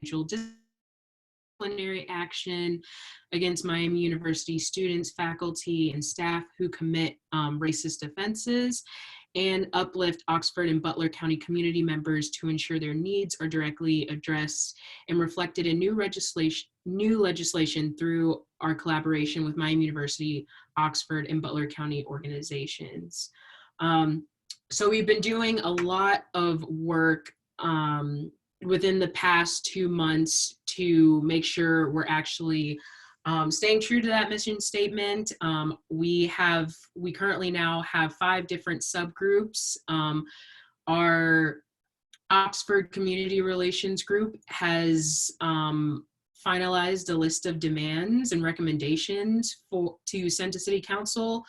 disciplinary action against Miami University students, faculty, and staff who commit racist offenses, and Uplift Oxford and Butler County community members to ensure their needs are directly addressed and reflected in new legislation through our collaboration with Miami University, Oxford, and Butler County organizations. So we've been doing a lot of work within the past 2 months to make sure we're actually staying true to that mission statement. We currently now have 5 different subgroups. Our Oxford Community Relations Group has finalized a list of demands and recommendations to send to City Council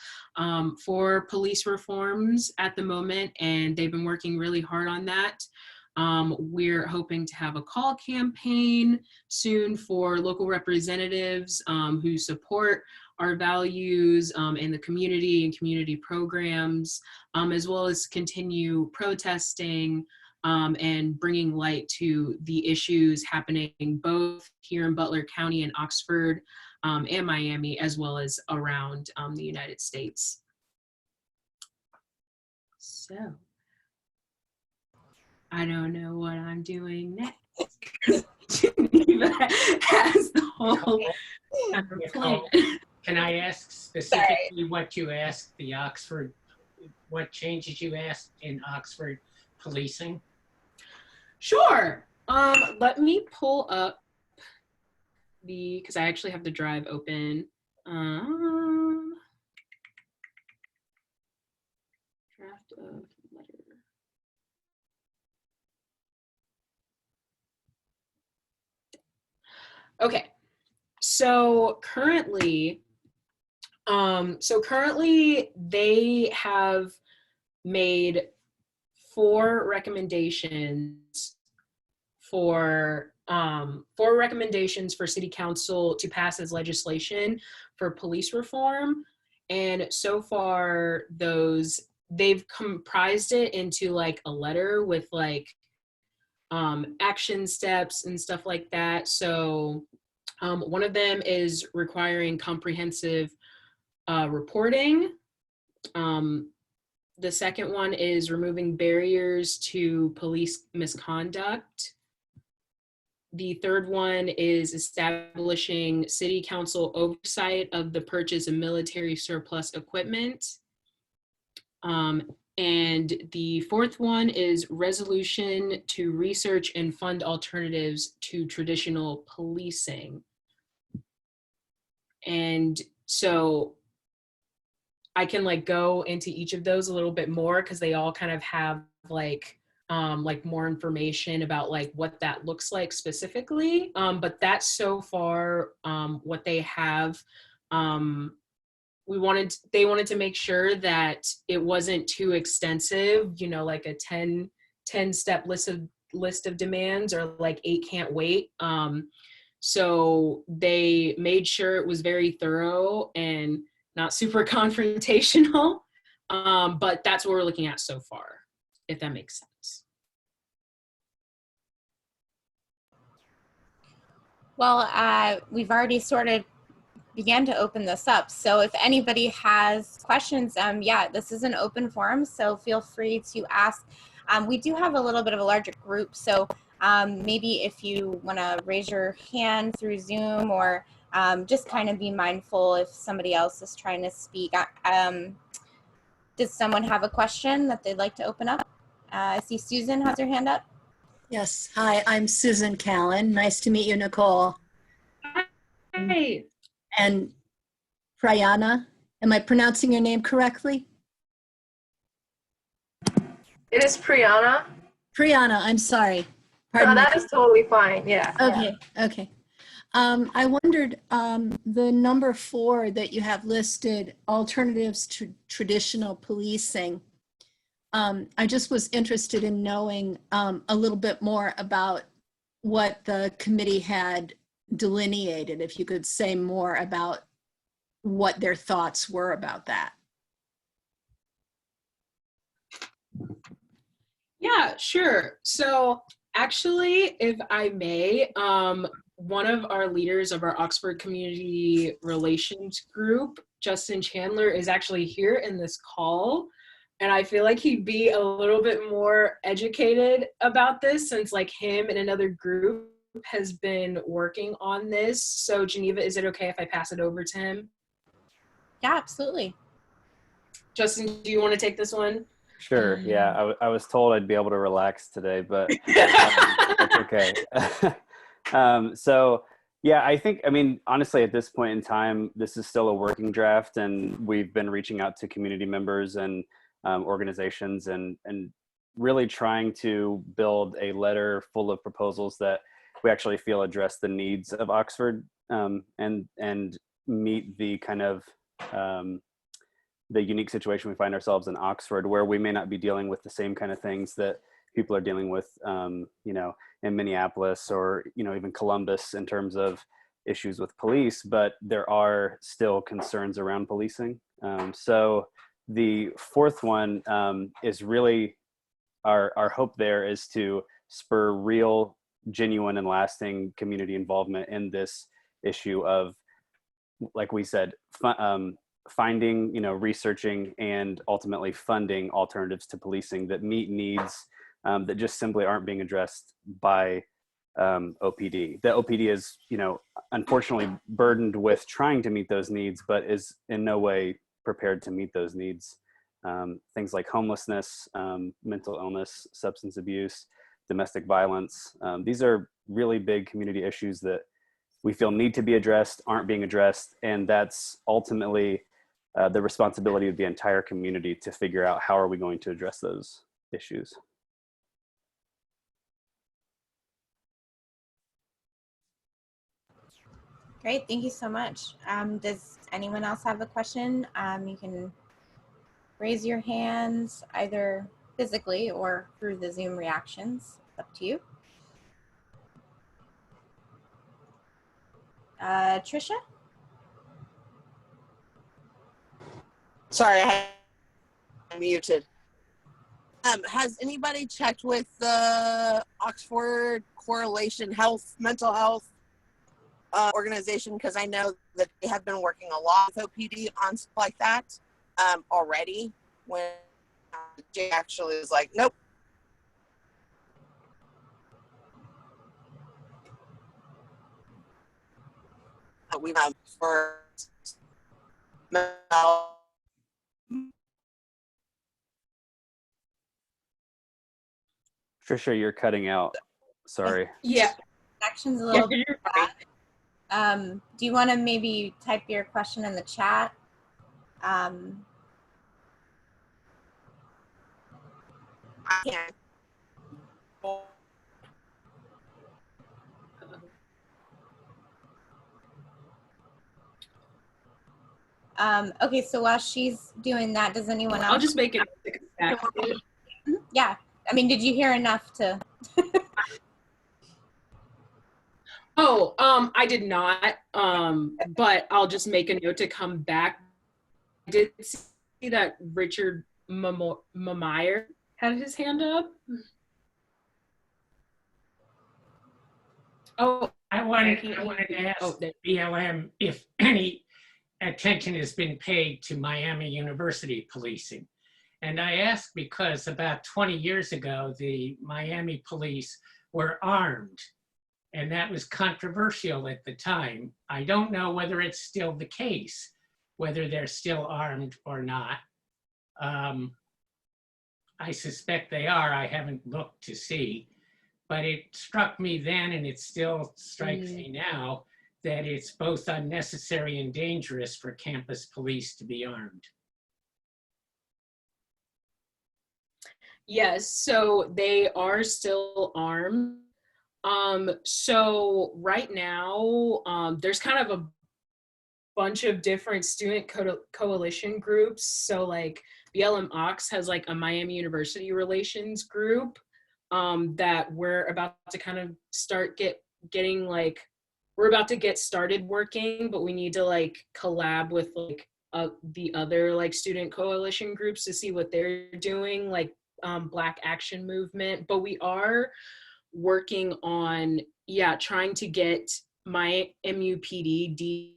for police reforms at the moment, and they've been working really hard on that. We're hoping to have a call campaign soon for local representatives who support our values in the community and community programs, as well as continue protesting and bringing light to the issues happening both here in Butler County and Oxford and Miami, as well as around the United States. So, I don't know what I'm doing next. Geneva has the whole plan. Can I ask specifically what you asked the Oxford, what changes you asked in Oxford policing? Sure. Let me pull up because I actually have the drive open. Draft of letter. Okay, so currently they have made 4 recommendations for City Council to pass as legislation for police reform, and so far they've comprised it into like a letter with like action steps and stuff like that. So one of them is requiring comprehensive reporting. The second one is removing barriers to police misconduct. The third one is establishing City Council oversight of the purchase of military surplus equipment. And the fourth one is resolution to research and fund alternatives to traditional policing. And so I can like go into each of those a little bit more because they all kind of have like more information about like what that looks like specifically. But that's so far what they have. They wanted to make sure that it wasn't too extensive, you know, like a 10-step list of demands or like 8 can't wait. So they made sure it was very thorough and not super confrontational. But that's what we're looking at so far, if that makes sense. Well, we've already began to open this up. So if anybody has questions, yeah, this is an open forum, so feel free to ask. We do have a little bit of a larger group, so maybe if you want to raise your hand through Zoom or just kind of be mindful if somebody else is trying to speak. Does someone have a question that they'd like to open up? I see Susan has her hand up. Yes, hi, I'm Susan Callan. Nice to meet you, Nicole. Hi. And Priyana, am I pronouncing your name correctly? It is Priyana. Priyana, I'm sorry. Pardon No, me. that is totally fine, yeah. Okay, okay. I wondered, the number 4 that you have listed, alternatives to traditional policing. I just was interested in knowing a little bit more about what the committee had delineated, if you could say more about what their thoughts were about that. Yeah, sure. So Actually, if I may, one of our leaders of our Oxford Community Relations group, Justin Chandler, is actually here in this call. And I feel like he'd be a little bit more educated about this since like him and another group has been working on this. So Geneva, is it okay if I pass it over to him? Yeah, absolutely. Justin, do you want to take this one? Sure. Yeah, I was told I'd be able to relax today, but that's okay. So yeah, I mean, honestly, at this point in time, this is still a working draft, and we've been reaching out to community members and organizations and really trying to build a letter full of proposals that we actually feel address the needs of Oxford and meet the kind of the unique situation we find ourselves in Oxford, where we may not be dealing with the same kind of things that people are dealing with, you know, in Minneapolis or, you know, even Columbus in terms of issues with police, but there are still concerns around policing. So the fourth one is really our hope there is to spur real, genuine, and lasting community involvement in this issue of, like we said, finding, you know, researching, and ultimately funding alternatives to policing that meet needs that just simply aren't being addressed by OPD. The OPD is, you know, unfortunately burdened with trying to meet those needs, but is in no way prepared to meet those needs. Things like homelessness, mental illness, substance abuse, domestic violence. These are really big community issues that we feel need to be addressed, aren't being addressed, and that's ultimately the responsibility of the entire community to figure out how are we going to address those issues. Great, thank you so much. Does anyone else have a question? You can raise your hands either physically or through the Zoom reactions. It's up to you. Trisha? Sorry, I had muted. Has anybody checked with the Oxford Correlation Health, Mental Health organization? Because I know that they have been working a lot with OPD on stuff like that already. When Jay actually is like, nope. We have for mental health. Trisha, you're cutting out. Sorry. Yeah. Connection's a little bit you're bad. Do you want to maybe type your question in the chat? I can't. Okay, so while she's doing that, does anyone else? I'll just make it back. Yeah, I mean, did you hear enough to? Oh, I did not, but I'll just make a note to come back. I did see that Richard Meyer had his hand up. Oh, I wanted to ask BLM if any attention has been paid to Miami University policing. And I ask because about 20 years ago, the Miami police were armed, and that was controversial at the time. I don't know whether it's still the case, whether they're still armed or not. I suspect they are. I haven't looked to see. But it struck me then, and it still strikes me now, that it's both unnecessary and dangerous for campus police to be armed. yes, so they are still armed. So right now, there's kind of a bunch of different student coalition groups. So like BLM Ox has like a Miami University relations group that we're about to kind of start getting like, we're about to get started working, but we need to like collab with like the other like student coalition groups to see what they're doing, like Black Action Movement. But we are working on, trying to get my MUPD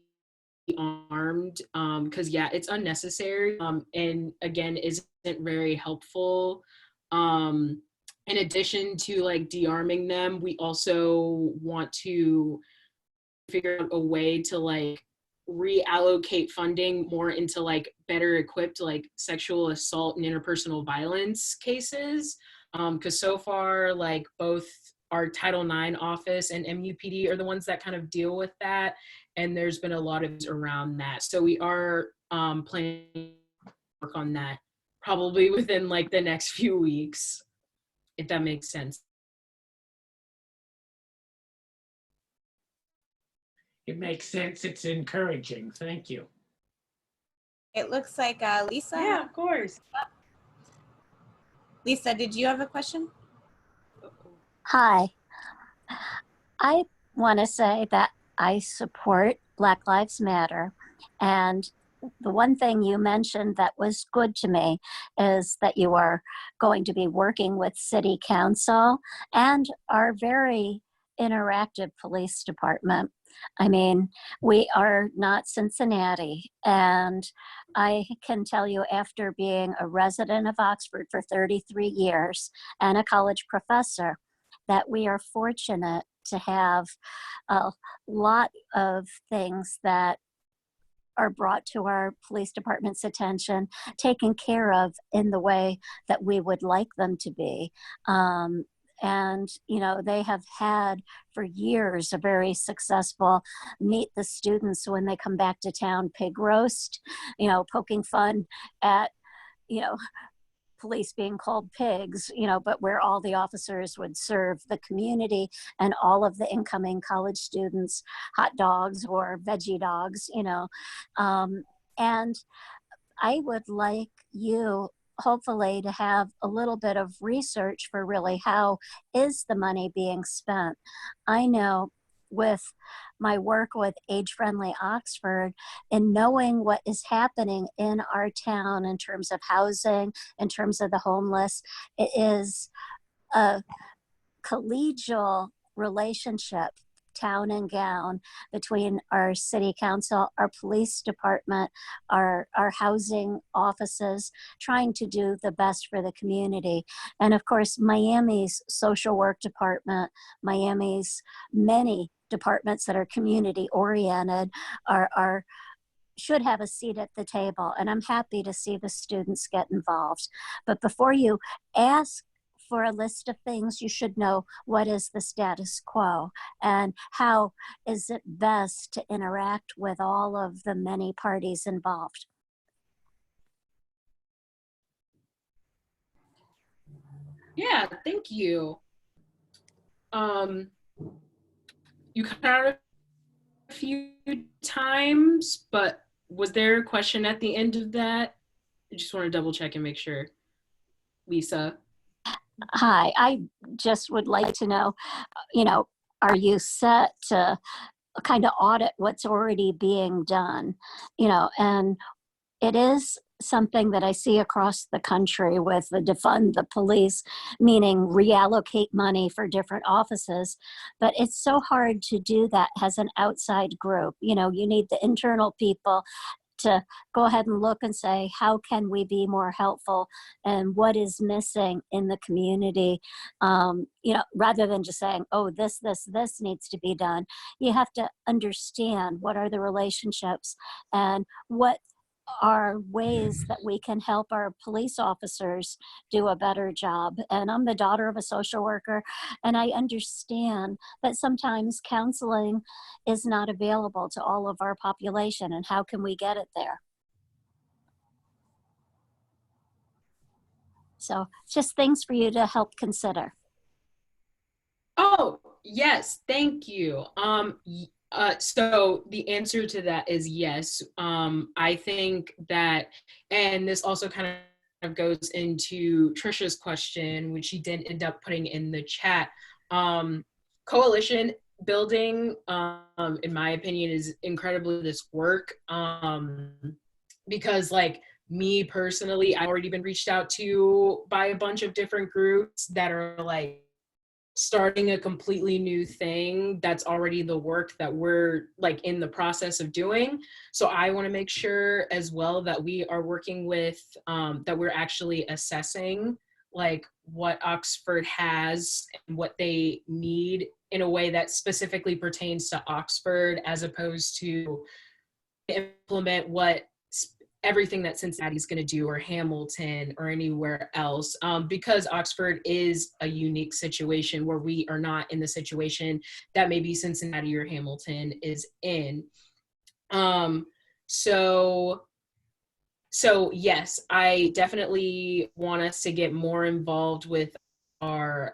armed, because it's unnecessary, and again isn't very helpful. In addition to like de-arming them, we also want to figure out a way to like reallocate funding more into like better equipped like sexual assault and interpersonal violence cases, because so far like both our Title IX office and MUPD are the ones that kind of deal with that, and there's been a lot of around that. So we are planning to work on that probably within like the next few weeks, if that makes sense. It makes sense. It's encouraging. Thank you. It looks like Lisa. Yeah, of course. Lisa, did you have a question? Hi. I want to say that I support Black Lives Matter. And the one thing you mentioned that was good to me is that you are going to be working with City Council and our very interactive police department. I mean, we are not Cincinnati, and I can tell you after being a resident of Oxford for 33 years and a college professor, that we are fortunate to have a lot of things that are brought to our police department's attention, taken care of in the way that we would like them to be. And, you know, they have had for years a very successful meet the students when they come back to town pig roast, you know, poking fun at, you know, police being called pigs, you know, but where all the officers would serve the community and all of the incoming college students hot dogs or veggie dogs, you know. And I would like you hopefully to have a little bit of research for really how is the money being spent. I know with my work with Age Friendly Oxford and knowing what is happening in our town in terms of housing, in terms of the homeless, it is a collegial relationship, town and gown, between our city council, our police department, our housing offices, trying to do the best for the community. And of course, Miami's social work department, Miami's many departments that are community oriented should have a seat at the table. And I'm happy to see the students get involved. But before you ask for a list of things, you should know what is the status quo and how is it best to interact with all of the many parties involved. Yeah, thank you. You cut out a few times, but was there a question at the end of that? I just want to double check and make sure. Lisa. Hi, I just would like to know, you know, are you set to kind of audit what's already being done? You know, and it is something that I see across the country with the defund the police, meaning reallocate money for different offices. But it's so hard to do that as an outside group. You know, you need the internal people to go ahead and look and say, how can we be more helpful and what is missing in the community? You know, rather than just saying, oh, this needs to be done. You have to understand what are the relationships and what are ways that we can help our police officers do a better job. And I'm the daughter of a social worker, and I understand that sometimes counseling is not available to all of our population, and how can we get it there? So just things for you to help consider. Oh, yes, thank you. So the answer to that is yes. I think that, and this also kind of goes into Trisha's question, which she didn't end up putting in the chat. Coalition building, in my opinion, is incredibly this work, because like me personally, I've already been reached out to by a bunch of different groups that are like starting a completely new thing that's already the work that we're like in the process of doing. So I want to make sure as well that we are working with, that we're actually assessing like what Oxford has and what they need in a way that specifically pertains to Oxford, as opposed to implement everything that Cincinnati's going to do, or Hamilton, or anywhere else, because Oxford is a unique situation where we are not in the situation that maybe Cincinnati or Hamilton is in. So yes, I definitely want us to get more involved with our,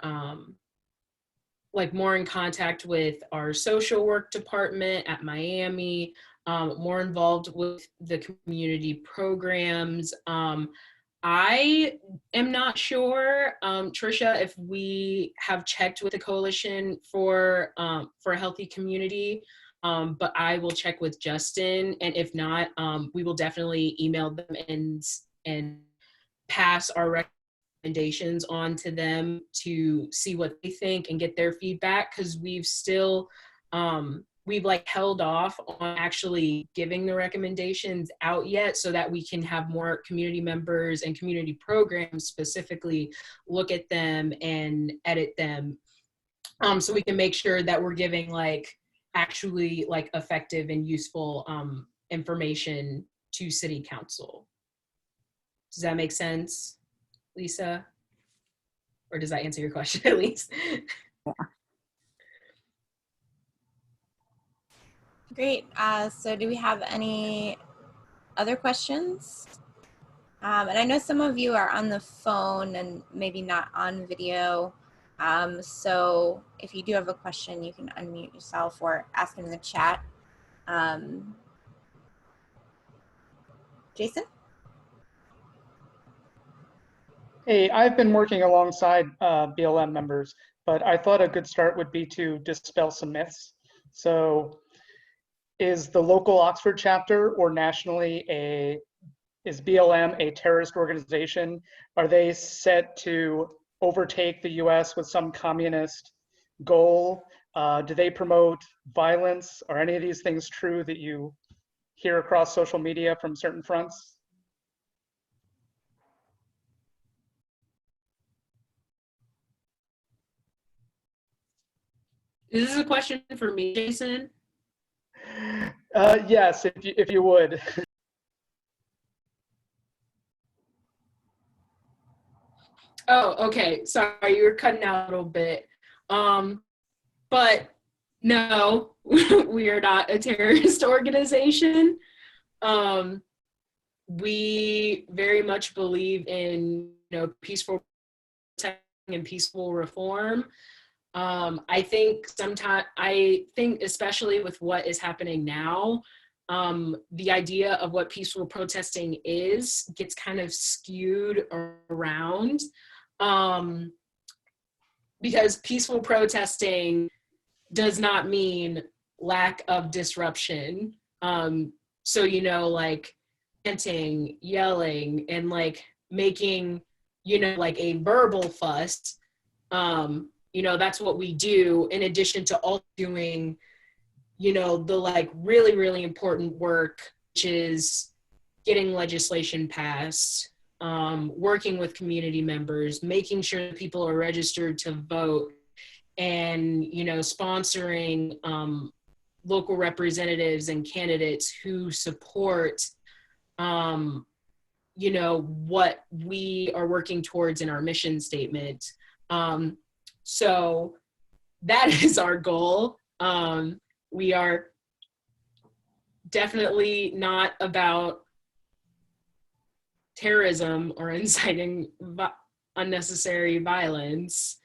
like more in contact with our social work department at Miami, more involved with the community programs. I am not sure, Trisha, if we have checked with the Coalition for a Healthy Community, but I will check with Justin, and if not, we will definitely email them and pass our recommendations on to them to see what they think and get their feedback, because we've still we've like held off on actually giving the recommendations out yet, so that we can have more community members and community programs specifically look at them and edit them, so we can make sure that we're giving like actually like effective and useful information to City Council. Does that make sense, Lisa? Or does that answer your question at least? Yeah. Great. So do we have any other questions? And I know some of you are on the phone and maybe not on video. So if you do have a question, you can unmute yourself or ask in the chat. Jason? Hey, I've been working alongside BLM members, but I thought a good start would be to dispel some myths. So is the local Oxford chapter or nationally is BLM a terrorist organization? Are they set to overtake the US with some communist goal? Do they promote violence? Are any of these things true that you hear across social media from certain fronts? Is this a question for me, Jason? Yes, if you would. Oh, okay. Sorry, you were cutting out a little bit. But no, we are not a terrorist organization. We very much believe in, peaceful protesting and peaceful reform. I think especially with what is happening now, the idea of what peaceful protesting gets kind of skewed around, because peaceful protesting does not mean lack of disruption. So, like chanting, yelling, and like making, like a verbal fuss, that's what we do, in addition to all doing, the like really, really important work, which is getting legislation passed, working with community members, making sure that people are registered to vote, and, sponsoring local representatives and candidates who support, what we are working towards in our mission statement. So that is our goal. We are definitely not about terrorism or inciting unnecessary violence.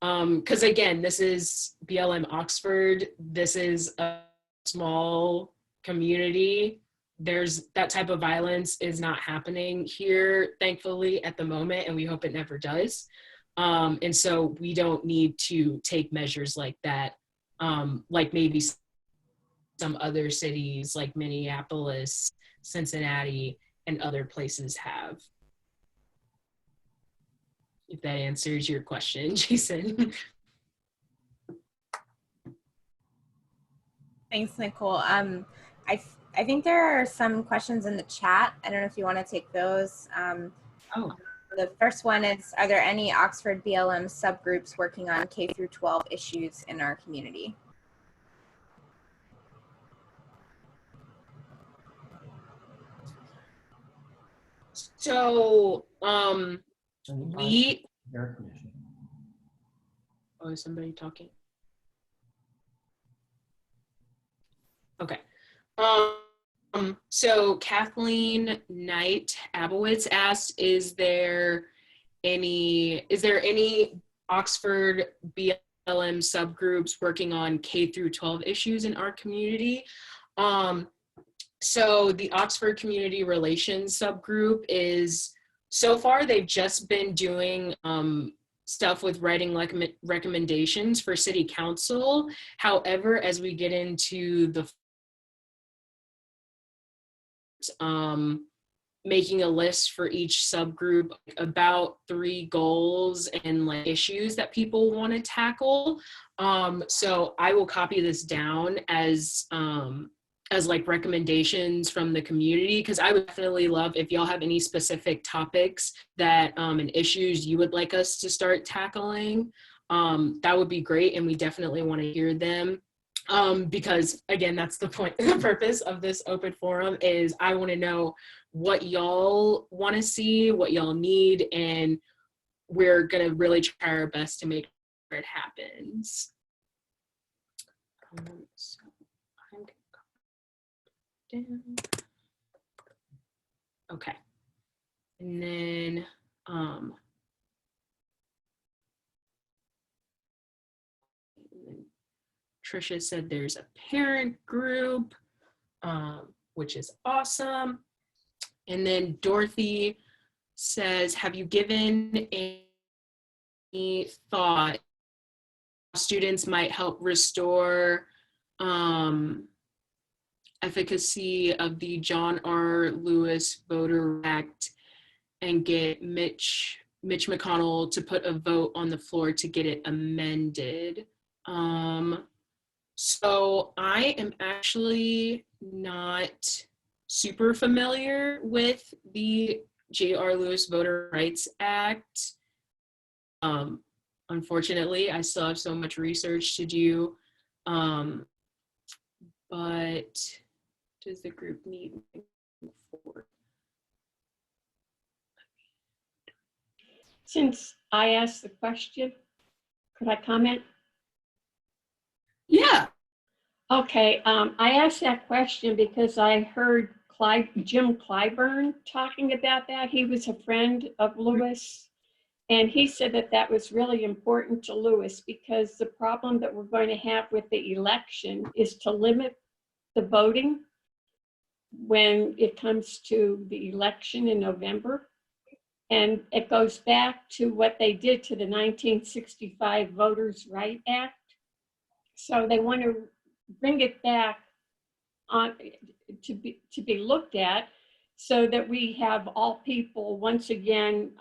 Because again, this is BLM Oxford. This is a small community. That type of violence is not happening here, thankfully, at the moment, and we hope it never does. And so we don't need to take measures like that, like maybe some other cities like Minneapolis, Cincinnati, and other places have. if that answers your question, Jason. Thanks, Nicole. I think there are some questions in the chat. I don't know if you want to take those. The first one is, are there any Oxford BLM subgroups working on K through 12 issues in our community? So, we, oh, is somebody talking? Okay. So Kathleen Knight Abowitz asked, is there any Oxford BLM subgroups working on K through 12 issues in our community? So the Oxford Community Relations subgroup is, so far they've just been doing stuff with writing like recommendations for city council. However, as we get into the making a list for each subgroup, about 3 goals and like issues that people want to tackle. So I will copy this down as like recommendations from the community, because I would definitely love if y'all have any specific topics that and issues you would like us to start tackling. That would be great, and we definitely want to hear them. Because again, that's the point, the purpose of this open forum is I want to know what y'all want to see, what y'all need, and we're going to really try our best to make sure it happens. So I'm going to go down. Okay. And then, Trisha said there's a parent group, which is awesome. And then Dorothy says, have you given any thought students might help restore efficacy of the John R. Lewis Voter Act and get Mitch McConnell to put a vote on the floor to get it amended? So I am actually not super familiar with the J.R. Lewis Voter Rights Act. Unfortunately, I still have so much research to do. But does the group need moving forward? Since I asked the question, could I comment? Yeah. Okay, I asked that question because I heard Jim Clyburn talking about that. He was a friend of Lewis, and he said that that was really important to Lewis because the problem that we're going to have with the election is to limit the voting when it comes to the election in November. And it goes back to what they did to the 1965 Voters' Right Act. So they want to bring it back on to be looked at so that we have all people once again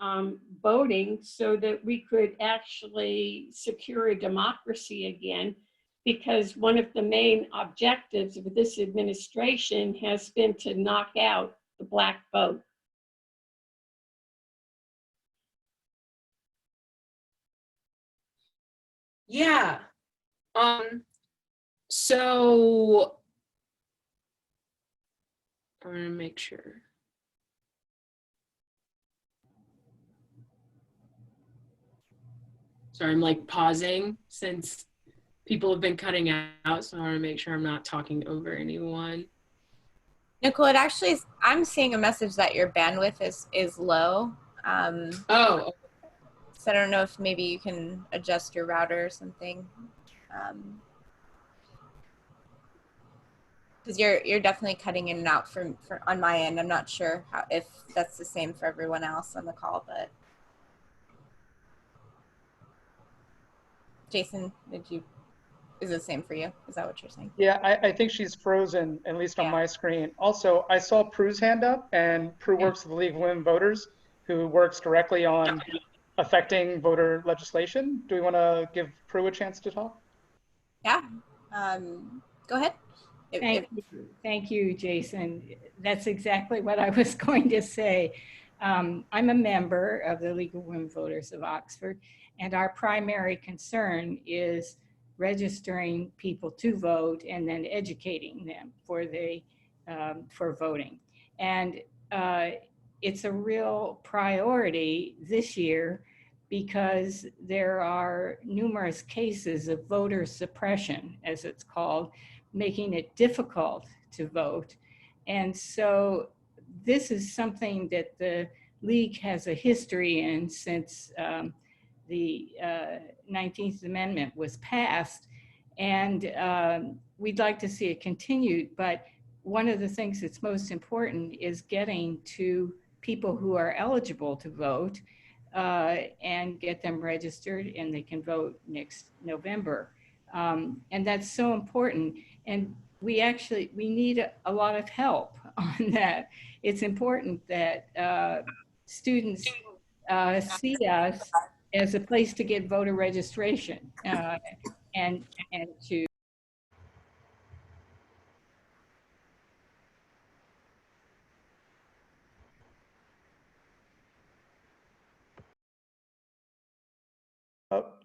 voting so that we could actually secure a democracy again, because one of the main objectives of this administration has been to knock out the Black vote. Yeah. So I'm gonna make sure. Sorry, I'm like pausing since people have been cutting out, so I want to make sure I'm not talking over anyone. Nicole, it actually is, I'm seeing a message that your bandwidth is low. Oh. So I don't know if maybe you can adjust your router or something. Because you're definitely cutting in and out from on my end. I'm not sure if that's the same for everyone else on the call, but Jason, is it the same for you? Is that what you're saying? Yeah, I think she's frozen, at least on my screen. Also, I saw Prue's hand up, and Prue works with the League of Women Voters, who works directly on affecting voter legislation. Do we want to give Prue a chance to talk? Yeah, go ahead. Thank you, Jason. That's exactly what I was going to say. I'm a member of the League of Women Voters of Oxford, and our primary concern is registering people to vote and then educating them for voting. And it's a real priority this year because there are numerous cases of voter suppression, as it's called, making it difficult to vote. And so this is something that the League has a history in since the 19th Amendment was passed. And we'd like to see it continued, but one of the things that's most important is getting to people who are eligible to vote and get them registered, and they can vote next November. And that's so important. And we need a lot of help on that. It's important that students see us as a place to get voter registration and to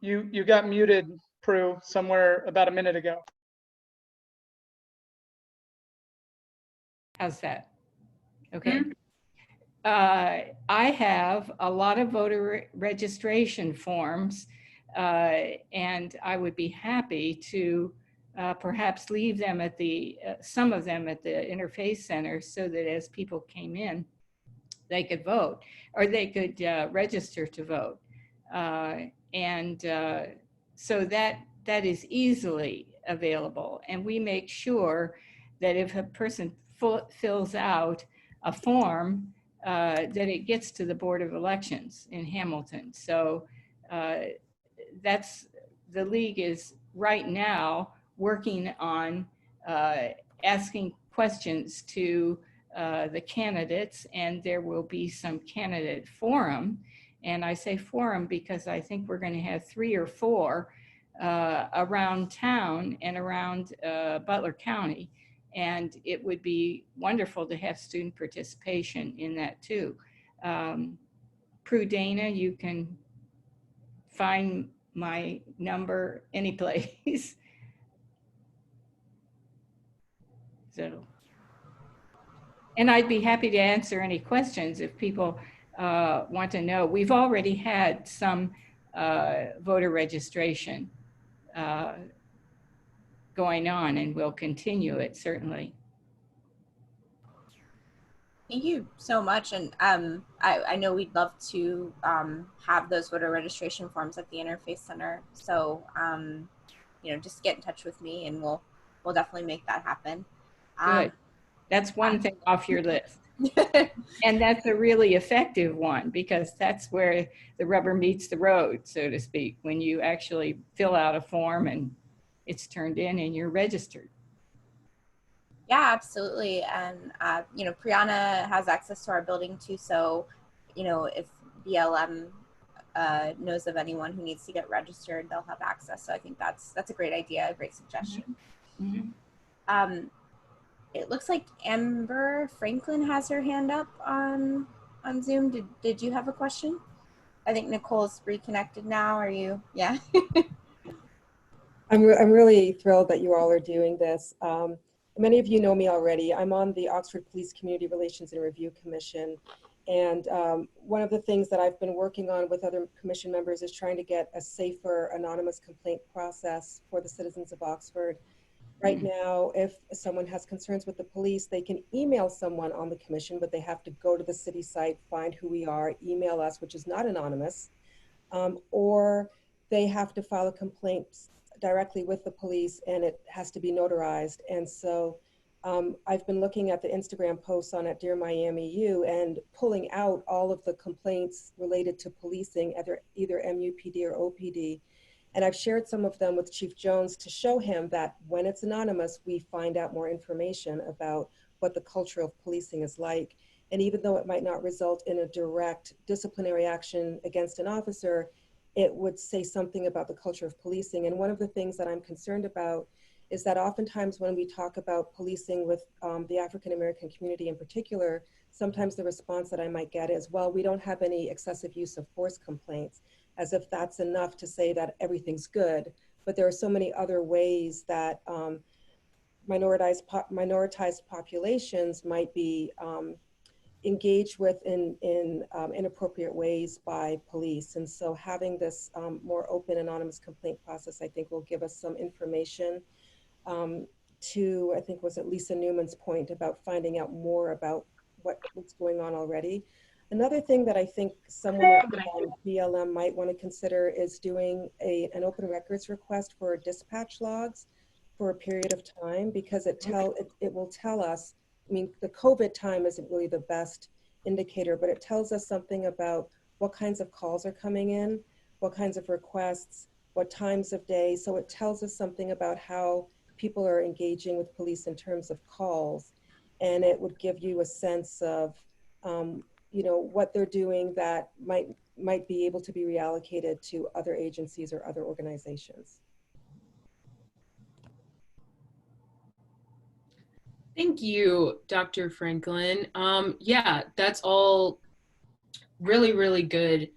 You got muted, Prue, somewhere about a minute ago. How's that? Okay. I have a lot of voter registration forms, and I would be happy to perhaps leave them at some of them at the Interfaith Center so that as people came in, they could vote or they could register to vote. So that is easily available. And we make sure that if a person fills out a form, that it gets to the Board of Elections in Hamilton. So the League is right now working on asking questions to the candidates, and there will be some candidate forum. And I say forum because I think we're going to have 3 or 4 around town and around Butler County. And it would be wonderful to have student participation in that too. Prue Dana, you can find my number any place. So, and I'd be happy to answer any questions if people want to know. We've already had some voter registration going on, and we'll continue it certainly. Thank you so much. And I know we'd love to have those voter registration forms at the Interfaith Center. So, just get in touch with me and we'll definitely make that happen. Good. That's one thing off your list. And that's a really effective one because that's where the rubber meets the road, so to speak, when you actually fill out a form and it's turned in and you're registered. Yeah, absolutely. And, Priyana has access to our building too. So, if BLM knows of anyone who needs to get registered, they'll have access. So I think that's a great idea, a great suggestion. Mm-hmm. It looks like Amber Franklin has her hand up on Zoom. Did you have a question? I think Nicole's reconnected now. Are you? Yeah. I'm really thrilled that you all are doing this. Many of you know me already. I'm on the Oxford Police Community Relations and Review Commission. And one of the things that I've been working on with other commission members is trying to get a safer anonymous complaint process for the citizens of Oxford. Right now, if someone has concerns with the police, they can email someone on the commission, but they have to go to the city site, find who we are, email us, which is not anonymous, or they have to file a complaint directly with the police and it has to be notarized. And so I've been looking at the Instagram posts on at Dear Miami U and pulling out all of the complaints related to policing, either MUPD or OPD. And I've shared some of them with Chief Jones to show him that when it's anonymous, we find out more information about what the culture of policing is like. And even though it might not result in a direct disciplinary action against an officer, it would say something about the culture of policing. And one of the things that I'm concerned about is that oftentimes when we talk about policing with the African-American community in particular, sometimes the response that I might get is, well, we don't have any excessive use of force complaints, as if that's enough to say that everything's good. But there are so many other ways that minoritized populations might be engaged with in inappropriate ways by police. And so having this more open anonymous complaint process, I think will give us some information to, I think was it Lisa Newman's point about finding out more about what's going on already. Another thing that I think someone at BLM might want to consider is doing an open records request for dispatch logs for a period of time, because it will tell us, I mean, the COVID time isn't really the best indicator, but it tells us something about what kinds of calls are coming in, what kinds of requests, what times of day. So it tells us something about how people are engaging with police in terms of calls. And it would give you a sense of, you know, what they're doing that might be able to be reallocated to other agencies or other organizations. Thank you, Dr. Franklin. Yeah, that's all really, really good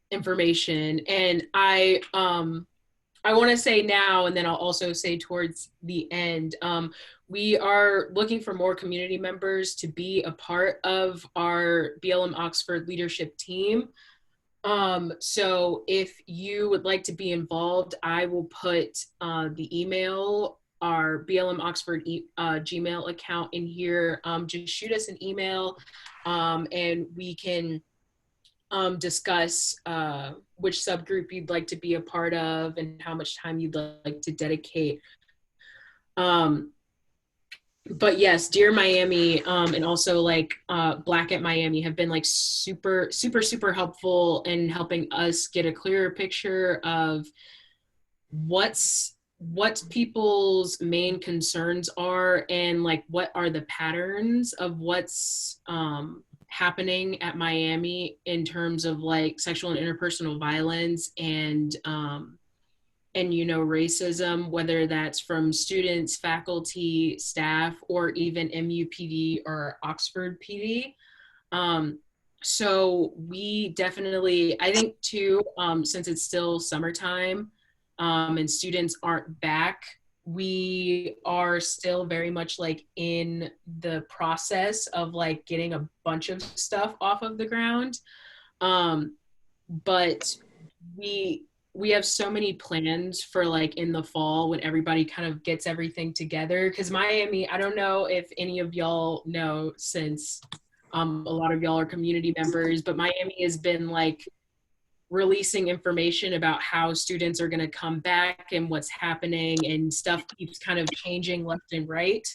information. And I want to say now, and then I'll also say towards the end, we are looking for more community members to be a part of our BLM Oxford leadership team. So if you would like to be involved, I will put the email, our BLM Oxford Gmail account in here. Just shoot us an email and we can discuss which subgroup you'd like to be a part of and how much time you'd like to dedicate. But yes, Dear Miami and also like Black at Miami have been like super helpful in helping us get a clearer picture of what people's main concerns are and like what are the patterns of what's happening at Miami in terms of like sexual and interpersonal violence and you know, racism, whether that's from students, faculty, staff, or even MUPD or Oxford PD. So we definitely, I think too, since it's still summertime and students aren't back, we are still very much like in the process of like getting a bunch of stuff off of the ground. But we have so many plans for like in the fall when everybody kind of gets everything together. Because Miami, I don't know if any of y'all know, since a lot of y'all are community members, but Miami has been like releasing information about how students are going to come back and what's happening, and stuff keeps kind of changing left and right.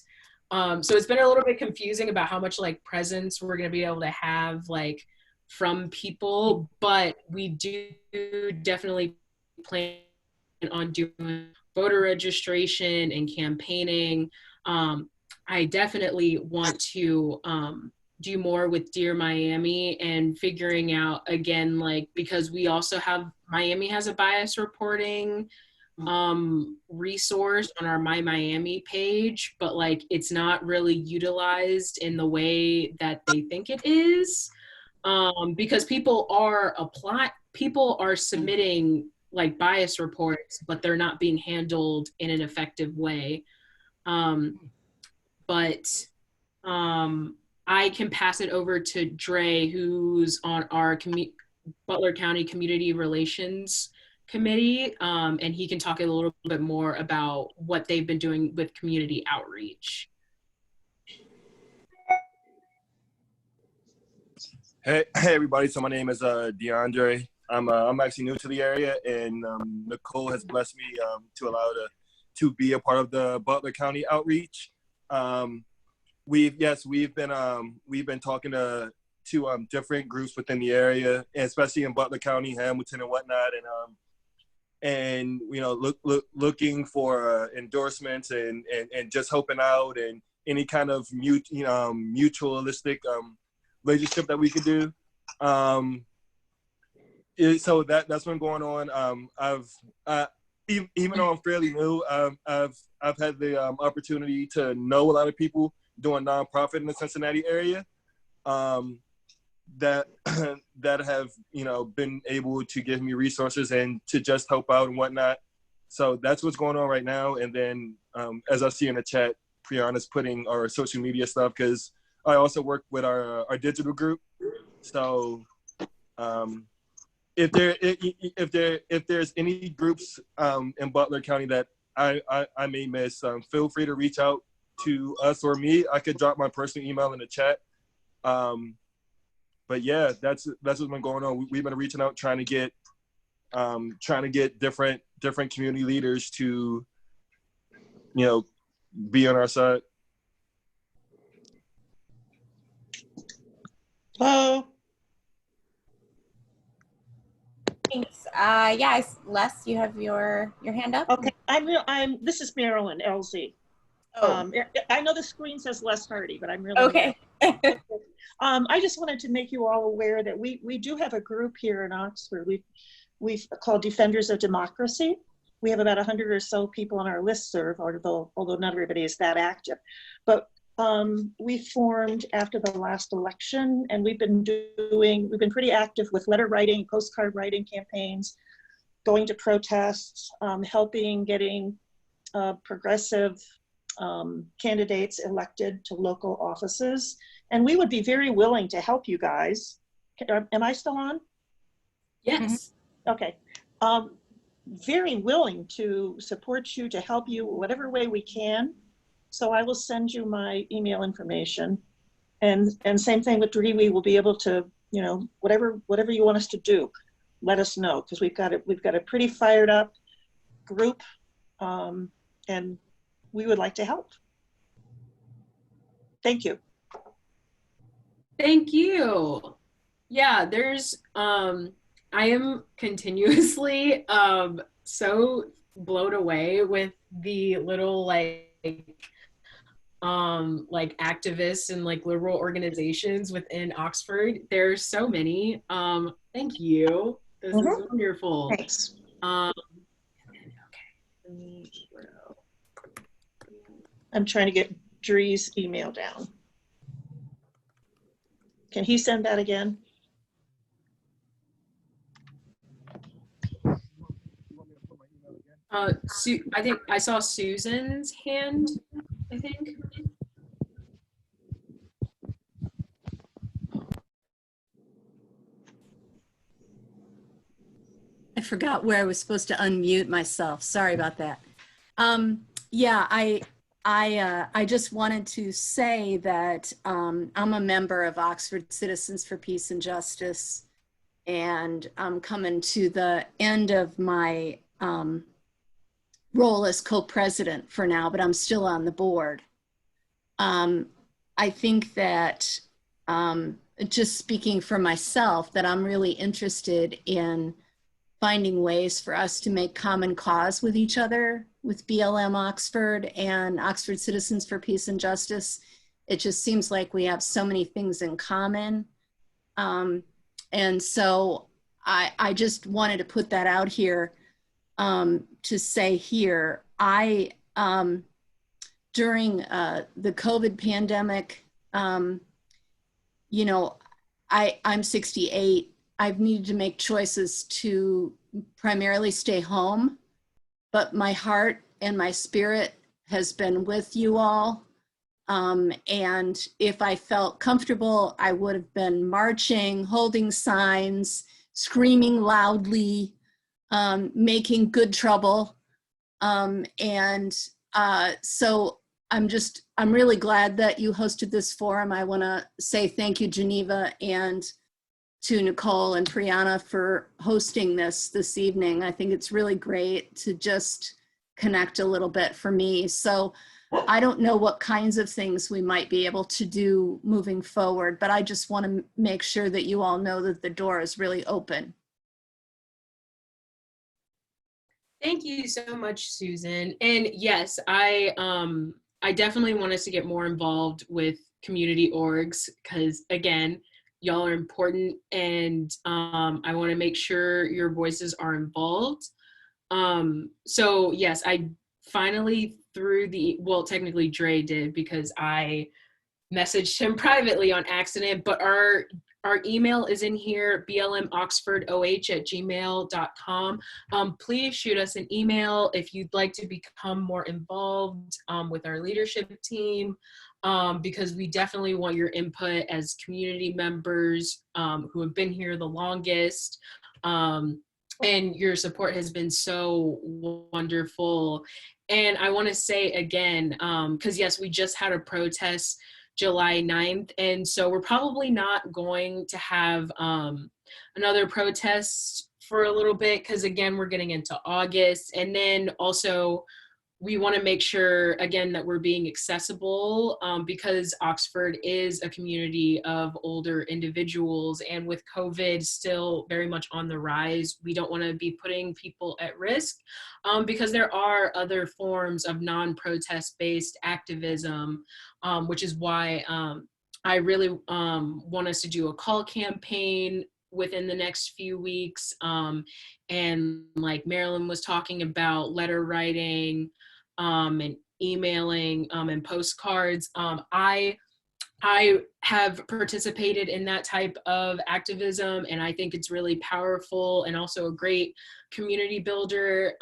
So it's been a little bit confusing about how much like presence we're going to be able to have like from people, but we do definitely plan on doing voter registration and campaigning. I definitely want to do more with Dear Miami and figuring out again, like, because we also have, Miami has a bias reporting resource on our My Miami page, but like it's not really utilized in the way that they think it is, because people are submitting like bias reports, but they're not being handled in an effective way. But I can pass it over to Dre, who's on our Butler County Community Relations Committee, and he can talk a little bit more about what they've been doing with community outreach. Hey everybody, so my name is DeAndre. I'm actually new to the area, and Nicole has blessed me to allow to be a part of the Butler County outreach. We've been talking to different groups within the area, especially in Butler County, Hamilton, and whatnot, and you know, looking for endorsements and just helping out and any kind of mutualistic relationship that we could do. So that's been going on. Even though I'm fairly new, I've had the opportunity to know a lot of people doing nonprofit in the Cincinnati area that that have been able to give me resources and to just help out and whatnot. So that's what's going on right now. And then as I see in the chat, Priyana's putting our social media stuff, because I also work with our digital group. So if there's any groups in Butler County that I may miss, feel free to reach out to us or me. I could drop my personal email in the chat. But yeah, that's what's been going on. We've been reaching out, trying to get different community leaders to be on our side. Hello. Thanks. Yes, Les, you have your hand up. Okay, this is Marilyn LZ. Oh. I know the screen says Les Hardy, but I'm really okay. I just wanted to make you all aware that we do have a group here in Oxford. We've called Defenders of Democracy. We have about 100 or so people on our listserv, although not everybody is that active. But we formed after the last election, and we've been pretty active with letter writing, postcard writing campaigns, going to protests, helping getting progressive candidates elected to local offices. And we would be very willing to help you guys. Am I still on? Yes. Okay. Very willing to support you, to help you whatever way we can. So I will send you my email information, and same thing with Dre. We will be able to, whatever you want us to do, let us know, because we've got a pretty fired up group, and we would like to help. Thank you. Thank you. Yeah, there's I am continuously so blown away with the little activists and liberal organizations within Oxford. There's so many. Thank you. This is wonderful. Thanks. I'm trying to get Dre's email down. Can he send that again? I think I saw Susan's hand, I think. I forgot where I was supposed to unmute myself. Sorry about that. Yeah, I just wanted to say that I'm a member of Oxford Citizens for Peace and Justice, and I'm coming to the end of my role as co-president for now, but I'm still on the board. I think that just speaking for myself, that I'm really interested in finding ways for us to make common cause with each other, with BLM Oxford and Oxford Citizens for Peace and Justice. It just seems like we have so many things in common. And so I just wanted to put that out here to say here, during the COVID pandemic, I'm 68. I've needed to make choices to primarily stay home, but my heart and my spirit has been with you all. And if I felt comfortable, I would have been marching, holding signs, screaming loudly, making good trouble. So I'm really glad that you hosted this forum. I want to say thank you, Geneva, and to Nicole and Priyana for hosting this evening. I think it's really great to just connect a little bit for me. So I don't know what kinds of things we might be able to do moving forward, but I just want to make sure that you all know that the door is really open. Thank you so much, Susan. And yes, I I definitely want us to get more involved with community orgs because, again, y'all are important, and I want to make sure your voices are involved. So yes, I finally technically Dre did because I messaged him privately on accident, but our email is in here, blmoxfordoh@gmail.com. Please shoot us an email if you'd like to become more involved with our leadership team, because we definitely want your input as community members who have been here the longest. And your support has been so wonderful. And I want to say again, because yes, we just had a protest July 9th. And so we're probably not going to have another protest for a little bit because, again, we're getting into August. And then also we want to make sure, again, that we're being accessible because Oxford is a community of older individuals. And with COVID still very much on the rise, we don't want to be putting people at risk because there are other forms of non-protest-based activism, which is why I really want us to do a call campaign within the next few weeks. And like Marilyn was talking about, letter writing and emailing and postcards. I have participated in that type of activism, and I think it's really powerful and also a great community builder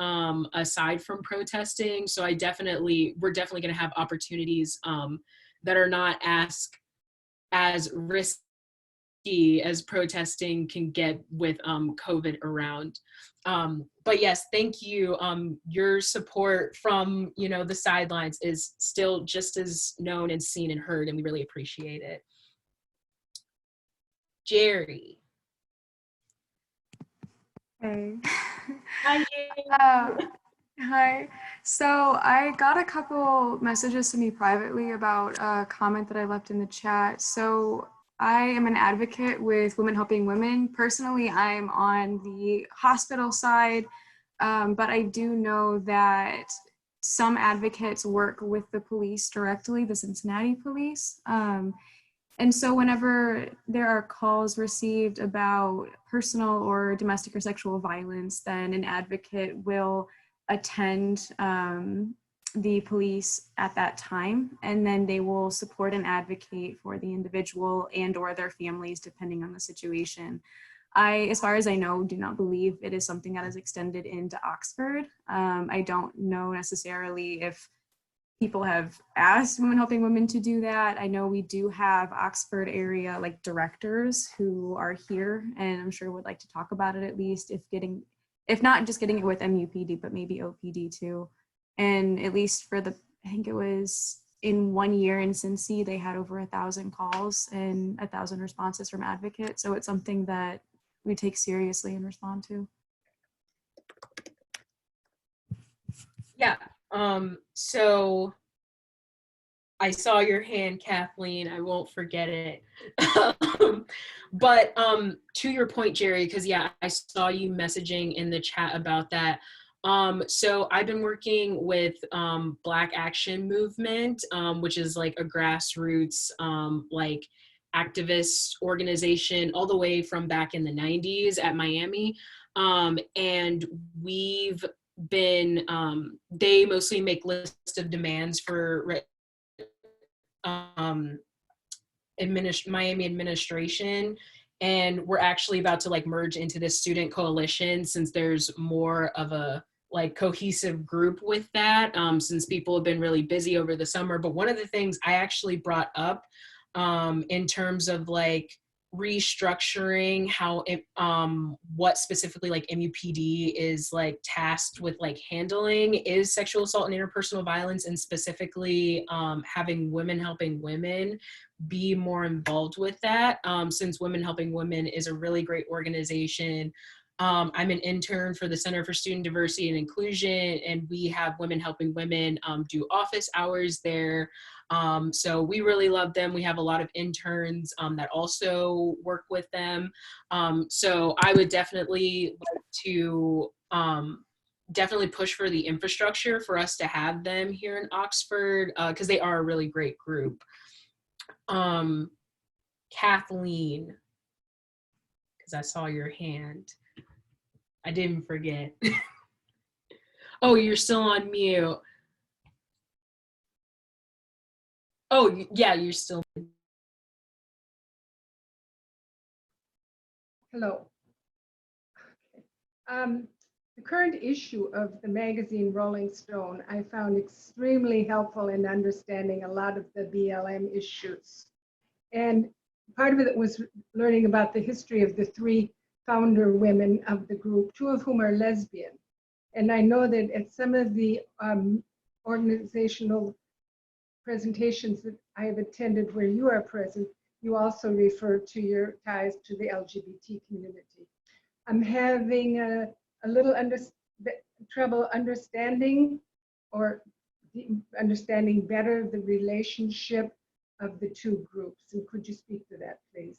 aside from protesting. So we're definitely going to have opportunities that are not as risky as protesting can get with COVID around. But yes, thank you. Your support from, the sidelines is still just as known and seen and heard, and we really appreciate it. Jerry. Hey. Hi, Jerry. Hi. So I got a couple messages to me privately about a comment that I left in the chat. So I am an advocate with Women Helping Women. Personally, I'm on the hospital side, but I do know that some advocates work with the police directly, the Cincinnati police. And so whenever there are calls received about personal or domestic or sexual violence, then an advocate will attend the police at that time, and then they will support and advocate for the individual and or their families depending on the situation. I, as far as I know, do not believe it is something that is extended into Oxford. I don't know necessarily if people have asked Women Helping Women to do that. I know we do have Oxford area directors who are here, and I'm sure would like to talk about it at least, if not just getting it with MUPD, but maybe OPD too. And at least for I think it was in 1 year in Cincy, they had over 1,000 calls and 1,000 responses from advocates. So it's something that we take seriously and respond to. Yeah, so I saw your hand, Kathleen. I won't forget it. But to your point, Jerry, because yeah, I saw you messaging in the chat about that. So I've been working with Black Action Movement, which is like a grassroots activist organization all the way from back in the 90s at Miami. And we've been, they mostly make lists of demands for Miami administration. And we're actually about to merge into this student coalition since there's more of a cohesive group with that, since people have been really busy over the summer. But one of the things I actually brought up in terms of restructuring how it, what specifically MUPD is tasked with handling is sexual assault and interpersonal violence, and specifically having Women Helping Women be more involved with that, since Women Helping Women is a really great organization. I'm an intern for the Center for Student Diversity and Inclusion, and we have Women Helping Women do office hours there. So we really love them. We have a lot of interns that also work with them. So I would definitely like to definitely push for the infrastructure for us to have them here in Oxford, because they are a really great group. Kathleen, because I saw your hand. I didn't forget. Oh, you're still on mute. Oh, yeah, you're still. Hello. The current issue of the magazine Rolling Stone, I found extremely helpful in understanding a lot of the BLM issues. And part of it was learning about the history of the 3 founder women of the group, 2 of whom are lesbian. And I know that at some of the organizational presentations that I have attended where you are present, you also refer to your ties to the LGBT community. I'm having a little trouble understanding better the relationship of the 2 groups. And could you speak to that, please?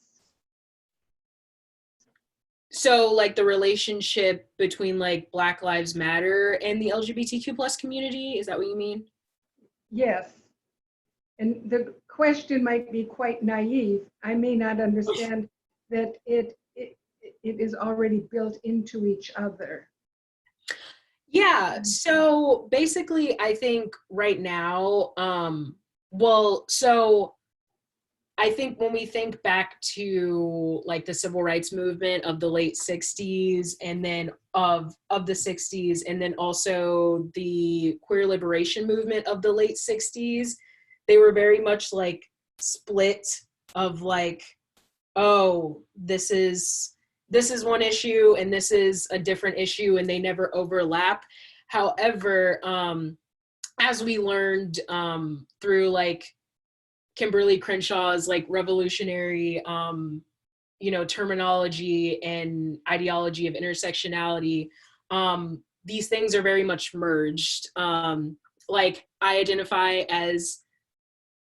So like the relationship between like Black Lives Matter and the LGBTQ plus community, is that what you mean? Yes. And the question might be quite naive. I may not understand that it is already built into each other. Yeah, so basically I think right now, so I think when we think back to like the civil rights movement of the late 60s and then of the 60s, and then also the queer liberation movement of the late 60s, they were very much like split of like, oh, this is one issue and this is a different issue, and they never overlap. However, as we learned through like Kimberly Crenshaw's like revolutionary, terminology and ideology of intersectionality, these things are very much merged. Like I identify as,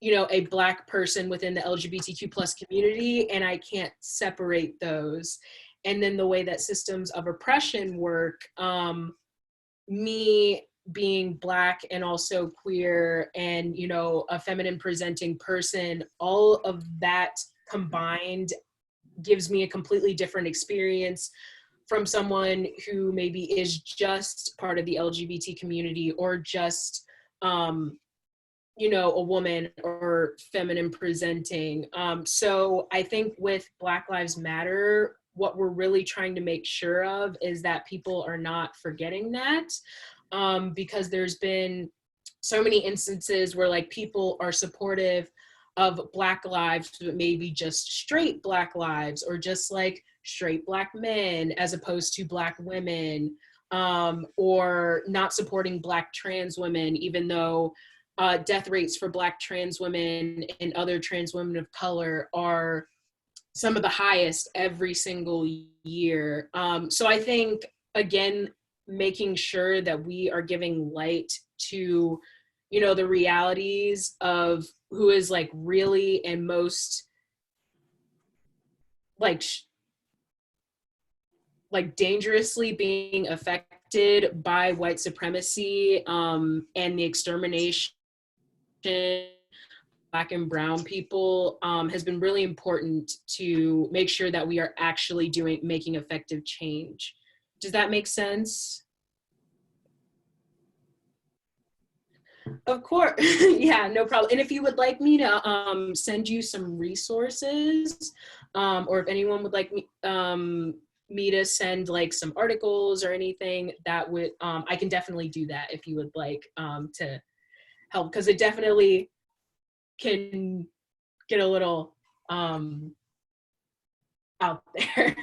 a Black person within the LGBTQ plus community, and I can't separate those. And then the way that systems of oppression work, me being Black and also queer and, a feminine presenting person, all of that combined gives me a completely different experience from someone who maybe is just part of the LGBT community or just, a woman or feminine presenting. So I think with Black Lives Matter, what we're really trying to make sure of is that people are not forgetting that, because there's been so many instances where like people are supportive of Black lives, but maybe just straight Black lives or just like straight Black men as opposed to Black women, or not supporting Black trans women, even though death rates for Black trans women and other trans women of color are some of the highest every single year. So I think, again, making sure that we are giving light to, the realities of who is like really and most like dangerously being affected by white supremacy and the extermination Black and brown people has been really important to make sure that we are actually making effective change. Does that make sense? Of course. Yeah, no problem. And if you would like me to send you some resources, or if anyone would like me to send like some articles or anything, that would I can definitely do that if you would like to help, because it definitely can get a little out there.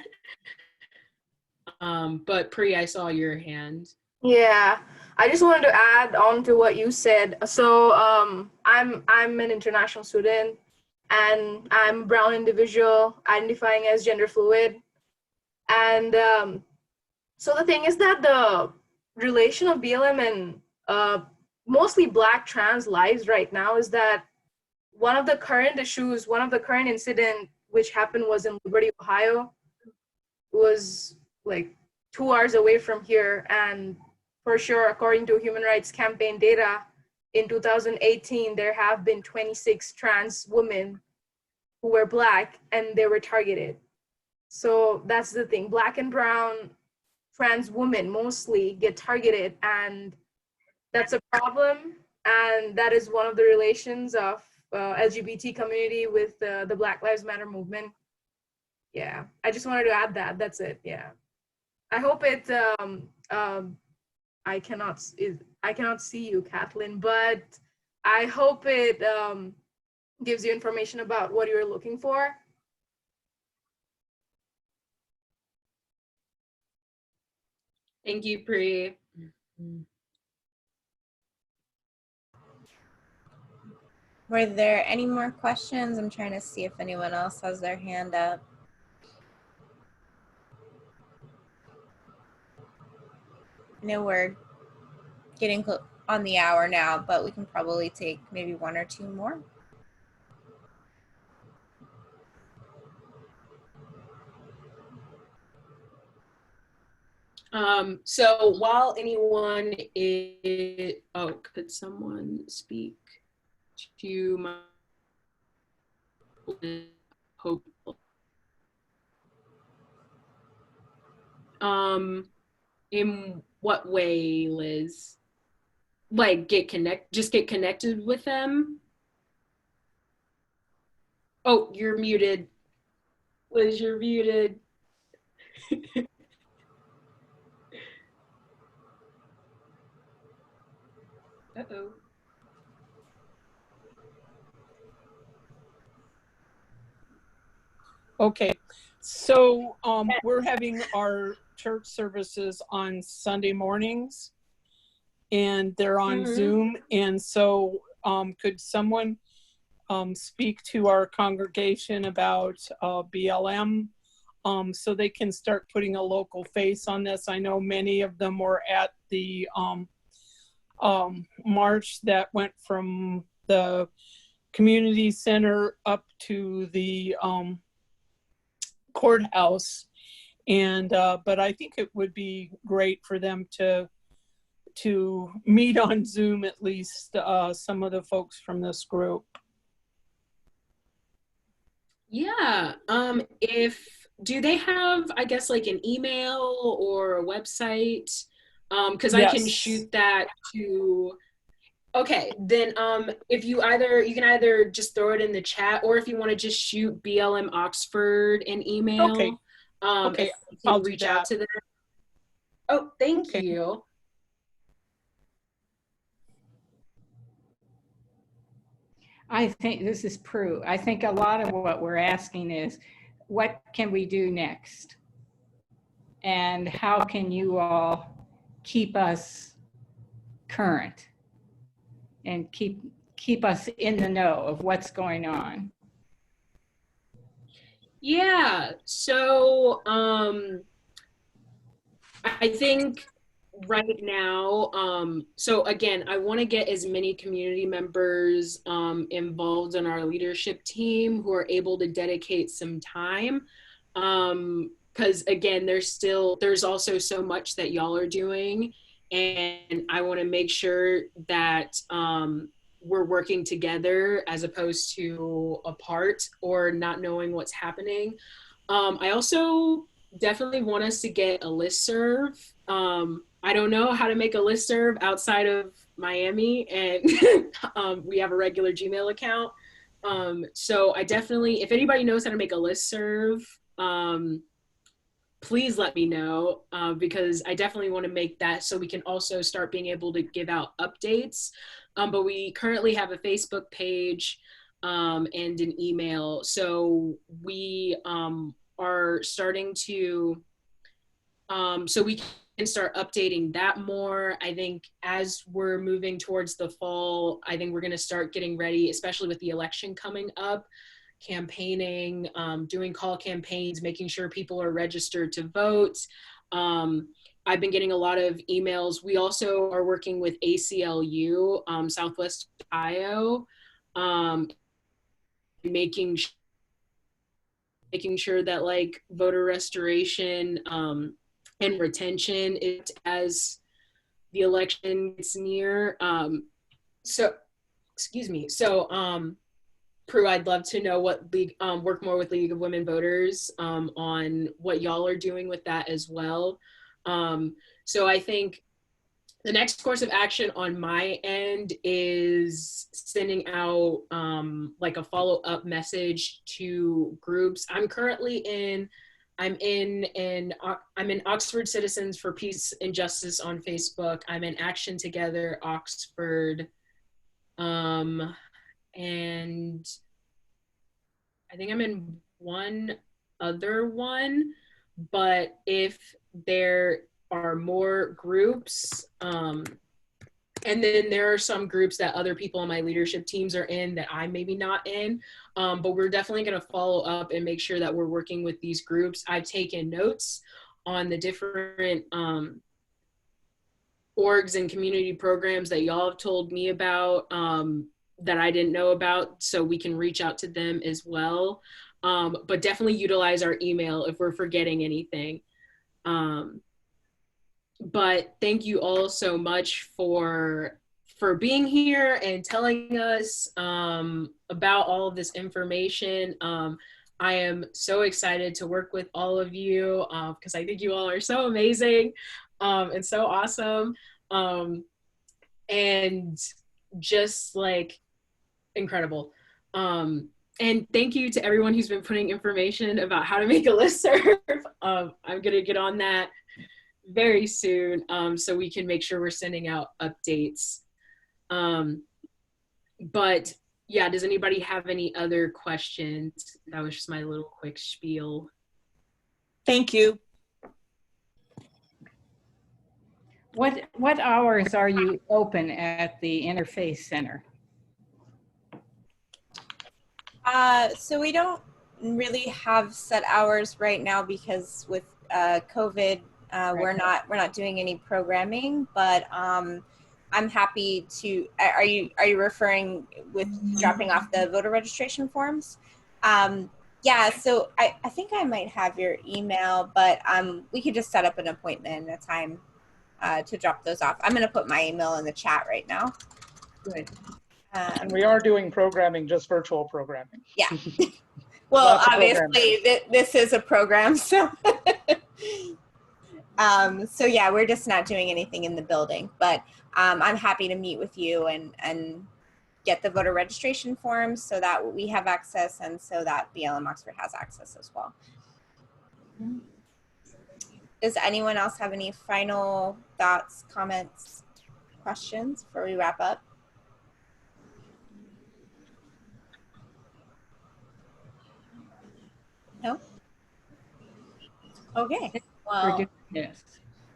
But Pri, I saw your hand. Yeah, I just wanted to add on to what you said. So I'm an international student, and I'm a brown individual identifying as gender fluid. And so the thing is that the relation of BLM and mostly Black trans lives right now is that one of the current incident which happened was in Liberty, Ohio. It was like 2 hours away from here, and for sure, according to Human Rights Campaign data, in 2018, there have been 26 trans women who were Black and they were targeted. So that's the thing. Black and brown trans women mostly get targeted, and that's a problem. And that is one of the relations of LGBT community with the Black Lives Matter movement. Yeah, I just wanted to add that. That's it. Yeah, I hope it. I cannot see you, Kathleen, but I hope it gives you information about what you're looking for. Thank you, Pri. Were there any more questions? I'm trying to see if anyone else has their hand up. I know we're getting on the hour now, but we can probably take maybe one or two more. So while anyone is, could someone speak to my hope? In what way, Liz? Like just get connected with them? Oh, you're muted. Liz, you're muted. Uh-oh. Okay, so we're having our church services on Sunday mornings, and they're on Zoom. And so could someone speak to our congregation about BLM so they can start putting a local face on this? I know many of them were at the march that went from the community center up to the courthouse, and but I think it would be great for them to meet on Zoom, at least some of the folks from this group. Yeah, do they have, I guess, like an email or a website? Because I can shoot that to. Okay, then if you can either just throw it in the chat, or if you want to just shoot BLM Oxford an email. Okay. Okay, I'll reach out to them. Oh, thank you. I think this is Prue. I think a lot of what we're asking is, what can we do next? And how can you all keep us current and keep us in the know of what's going on? Yeah, so I think right now, so again, I want to get as many community members involved in our leadership team who are able to dedicate some time, because again, there's also so much that y'all are doing, and I want to make sure that we're working together as opposed to apart or not knowing what's happening. I also definitely want us to get a listserv. I don't know how to make a listserv outside of Miami, and we have a regular Gmail account. So I definitely, if anybody knows how to make a listserv, please let me know, because I definitely want to make that so we can also start being able to give out updates. But we currently have a Facebook page and an email. So we are starting to, so we can start updating that more. I think as we're moving towards the fall, I think we're going to start getting ready, especially with the election coming up, campaigning, doing call campaigns, making sure people are registered to vote. I've been getting a lot of emails. We also are working with ACLU, Southwest Ohio, making sure that like voter restoration and retention is as the election gets near. So, excuse me. So, Prue, I'd love to know what League, work more with League of Women Voters on what y'all are doing with that as well. So I think the next course of action on my end is sending out like a follow-up message to groups. I'm in Oxford Citizens for Peace and Justice on Facebook. I'm in Action Together Oxford. And I think I'm in one other one, but if there are more groups, and then there are some groups that other people on my leadership teams are in that I'm maybe not in, but we're definitely going to follow up and make sure that we're working with these groups. I've taken notes on the different orgs and community programs that y'all have told me about that I didn't know about, so we can reach out to them as well. But definitely utilize our email if we're forgetting anything. But thank you all so much for being here and telling us about all of this information. I am so excited to work with all of you because I think you all are so amazing and so awesome. And just like incredible. And thank you to everyone who's been putting information about how to make a listserv. I'm gonna get on that very soon so we can make sure we're sending out updates. But yeah, does anybody have any other questions? That was just my little quick spiel. Thank you. What hours are you open at the Interfaith Center? So we don't really have set hours right now because with COVID, we're not doing any programming. But I'm happy to. Are you referring with dropping off the voter registration forms? Yeah. So I think I might have your email, but we could just set up an appointment and a time to drop those off. I'm going to put my email in the chat right now. Good. And we are doing programming, just virtual programming. Yeah. Well, obviously this is a program, so so yeah, we're just not doing anything in the building, but I'm happy to meet with you and get the voter registration forms so that we have access and so that BLM Oxford has access as well. Does anyone else have any final thoughts, comments, questions before we wrap up? No? Okay. Well, yes.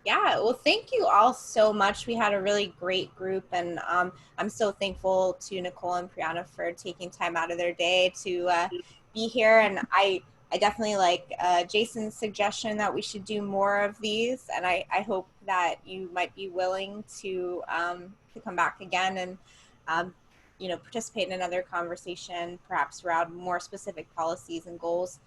Yeah, well, thank you all so much. We had a really great group, and I'm so thankful to Nicole and Brianna for taking time out of their day to be here. And I definitely like Jason's suggestion that we should do more of these, and I hope that you might be willing to come back again and you know, participate in another conversation, perhaps around more specific policies and goals.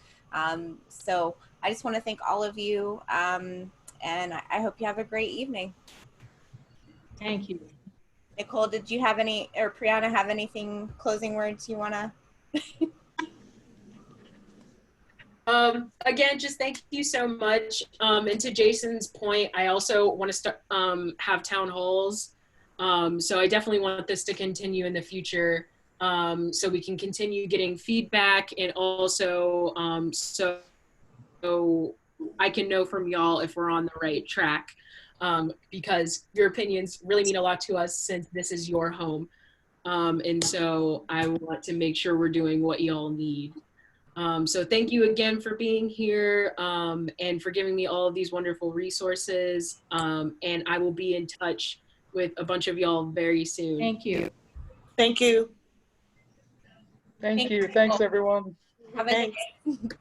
So I just want to thank all of you, and I hope you have a great evening. Thank you. Nicole, did you have any, or Brianna have anything, closing words you want to? Again, just thank you so much. And to Jason's point, I also want to start have town halls. So I definitely want this to continue in the future, so we can continue getting feedback, and also so I can know from y'all if we're on the right track, because your opinions really mean a lot to us since this is your home. And so I want to make sure we're doing what y'all need. So thank you again for being here, and for giving me all of these wonderful resources. And I will be in touch with a bunch of y'all very soon. Thank you. Thank you. Thank you. Thanks, everyone. Have a good day.